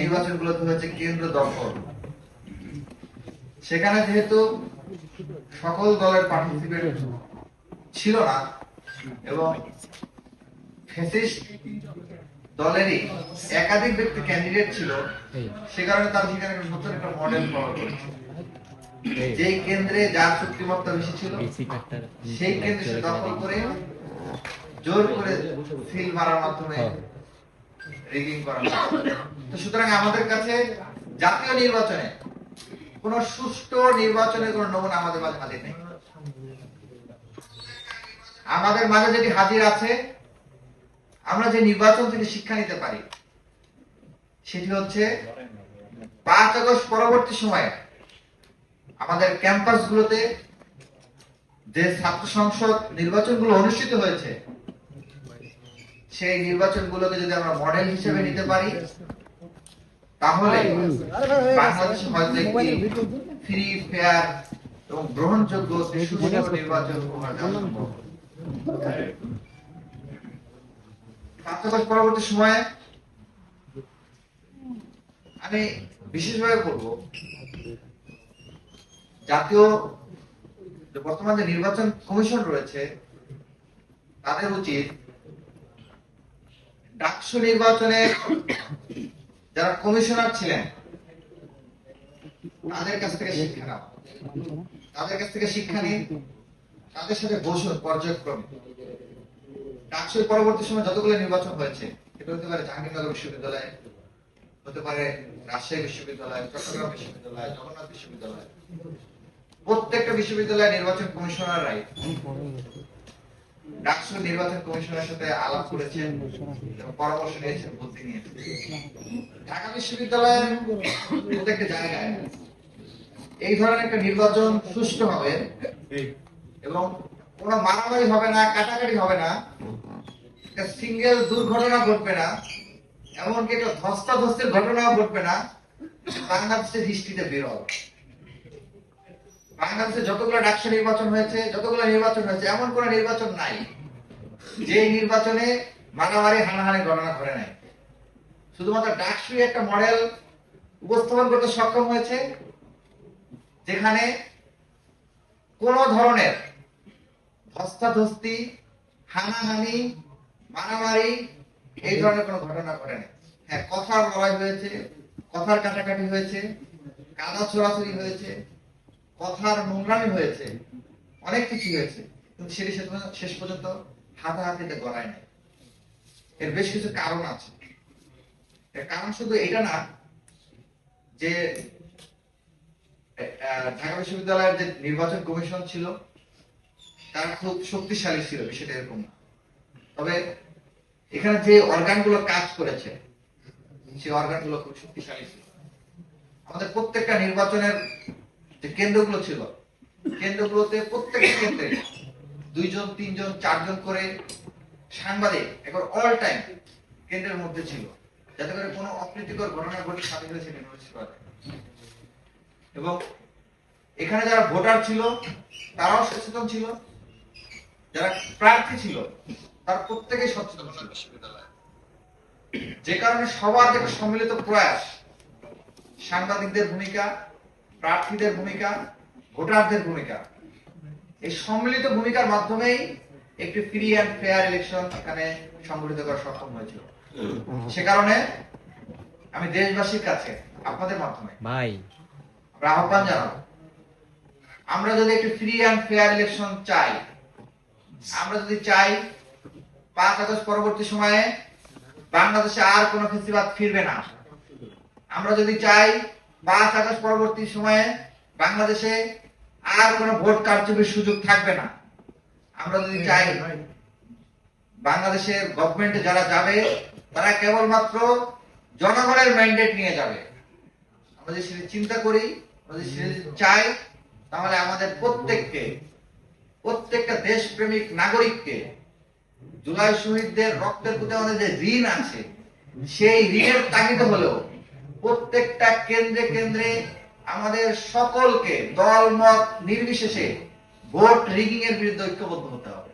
নির্বাচনগুলোতে হচ্ছে কেন্দ্র দখল। সেখানে যেহেতু সকল দলের পার্টিসিপেট ছিল না এবং ফ্যাসিস্ট দলেরই একাধিক ব্যক্তি ক্যান্ডিডেট ছিল, সে কারণে তারা সেখানে নতুন একটা মডেল ফলো করেছে। যেই কেন্দ্রে যার শক্তিমত্তা বেশি ছিল সেই কেন্দ্রে দখল করে জোর করে সিল মারার মাধ্যমে রিগিং করা হয়। তো সুতরাং আমাদের কাছে জাতীয় নির্বাচনে কোন সুষ্ঠু নির্বাচনের কোন নমুনা আমাদের মাঝে হাজির নেই। আমাদের মাঝে যেটি হাজির আছে, আমরা যে নির্বাচন থেকে শিক্ষা নিতে পারি সেটি হচ্ছে 5 আগস্ট পরবর্তী সময়ে আমাদের ক্যাম্পাসগুলোতে যে ছাত্র সংসদ নির্বাচনগুলো অনুষ্ঠিত হয়েছে সেই নির্বাচনগুলোকে যদি আমরা মডেল হিসেবে নিতে পারি, তাহলে বাংলাদেশে হয়তো একটি ফ্রি, ফেয়ার এবং গ্রহণযোগ্য নির্বাচন সম্ভব। 5 আগস্ট পরবর্তী সময়ে আমি বিশেষভাবে বলবো, জাতীয় বর্তমান যে নির্বাচন কমিশন রয়েছে তাদের উচিত ডাকসু নির্বাচনে যারা কমিশনার ছিলেন তাদের কাছ থেকে শিক্ষা নেওয়া, তাদের কাছ থেকে শিক্ষা নিয়ে তাদের সাথে বসুন পর্যায়ক্রমে। ডাকসুর পরবর্তী সময় যতগুলো নির্বাচন হয়েছে, এটা হতে পারে জাহাঙ্গীরনগর বিশ্ববিদ্যালয়, হতে পারে রাজশাহী বিশ্ববিদ্যালয়, চট্টগ্রাম বিশ্ববিদ্যালয়, জগন্নাথ বিশ্ববিদ্যালয়, প্রত্যেকটা বিশ্ববিদ্যালয় নির্বাচন কমিশনাররাই ডাকসু নির্বাচন কমিশনের সাথে আলাপ করেছেন এবং পরামর্শ নিয়েছেন, বুদ্ধি নিয়েছেন। ঢাকা বিশ্ববিদ্যালয়ের প্রত্যেকটা জায়গায় এই ধরনের একটা নির্বাচন সুষ্ঠু হবে এবং কোনো মারামারি হবে না, কাটাকাটি হবে না, একটা সিঙ্গেল দুর্ঘটনা ঘটবে না, এমনকি একটা ধস্তাধস্তির ঘটনাও ঘটবে না, বাংলাদেশের হিস্ট্রিতে বিরল। বাংলাদেশে যতগুলো ডাকসু নির্বাচন হয়েছে, এমন কোন নির্বাচন নাই যে নির্বাচনে মারামারি, হানাহানি ঘটনা ঘটে নাই। শুধুমাত্র ডাকসু একটা মডেল উপস্থাপন করতে সক্ষম হয়েছে যেখানে কোন ধরনের ধস্তাধস্তি, হানাহানি, মারামারি এই ধরনের কোন ঘটনা ঘটে নাই। হ্যাঁ, কথার লড়াই হয়েছে, কথার কাটাকাটি হয়েছে, কাদা ছোড়াছুড়ি হয়েছে, কথার নোংরামি হয়েছে, অনেক কিছু হয়েছে, কিন্তু সেটি শেষ পর্যন্ত হাতাহাতিতে গড়ায় নাই। এর বেশ কিছু কারণ আছে। এর কারণ শুধু এটা না যে ঢাকা বিশ্ববিদ্যালয়ের যে নির্বাচন কমিশন ছিল তারা খুব শক্তিশালী ছিল, বিষয়টা এরকম না। তবে এখানে যে অর্গানগুলো কাজ করেছে সেই অর্গানগুলো খুব শক্তিশালী ছিল। আমাদের প্রত্যেকটা নির্বাচনের যে কেন্দ্রগুলো ছিল, কেন্দ্রগুলোতে প্রত্যেকটা কেন্দ্রে 2 জন, 3 জন, 4 জন করে সাংবাদিক একবার অল টাইম কেন্দ্রের মধ্যে ছিল, যাতে করে কোনো অপ্রীতিকর ঘটনা ঘটে সাথে সাথে সেটা নোটিশ করা যায়। এবং এখানে যারা ভোটার ছিল তারাও সচেতন ছিল, যারা প্রার্থী ছিল তার প্রত্যেকেই সচেতন ছিল। যে কারণে সবার যে সম্মিলিত প্রয়াস, সাংবাদিকদের ভূমিকা, প্রার্থীদের ভূমিকা, ভোটারদের ভূমিকা, এই সম্মিলিত ভূমিকার মাধ্যমেই একটি ফ্রি অ্যান্ড ফেয়ার ইলেকশন এখানে সংগঠিত করা সক্ষম হয়েছিল। সে কারণে আমি দেশবাসীর কাছে আপনাদের মাধ্যমে আহ্বান জানাবো, আমরা যদি একটি ফ্রি অ্যান্ড ফেয়ার ইলেকশন চাই, আমরা যদি চাই 5 আগস্ট পরবর্তী সময়ে বাংলাদেশে আর কোনো ফেসিবাদ ফিরবে না, আমরা যদি চাই 5 আগস্ট পরবর্তী সময়ে বাংলাদেশে আর কোনো ভোট কারচুপির সুযোগ থাকবে না, আমরা যদি চাই বাংলাদেশের গভর্নমেন্টে যারা যাবে তারা কেবলমাত্র জনগণের ম্যান্ডেট নিয়ে যাবে, আমরা যদি সেটা চিন্তা করি, আমরা যদি সেটা চাই, তাহলে আমাদের প্রত্যেকটা দেশপ্রেমিক নাগরিককে জুলাই শহীদদের রক্তের প্রতি আমাদের যে ঋণ আছে সেই ঋণের তাগিদে হলেও প্রত্যেকটা কেন্দ্রে কেন্দ্রে আমাদের সকলকে দল মত নির্বিশেষে ভোট রিগিং এর বিরুদ্ধে ঐক্যবদ্ধ হতে হবে।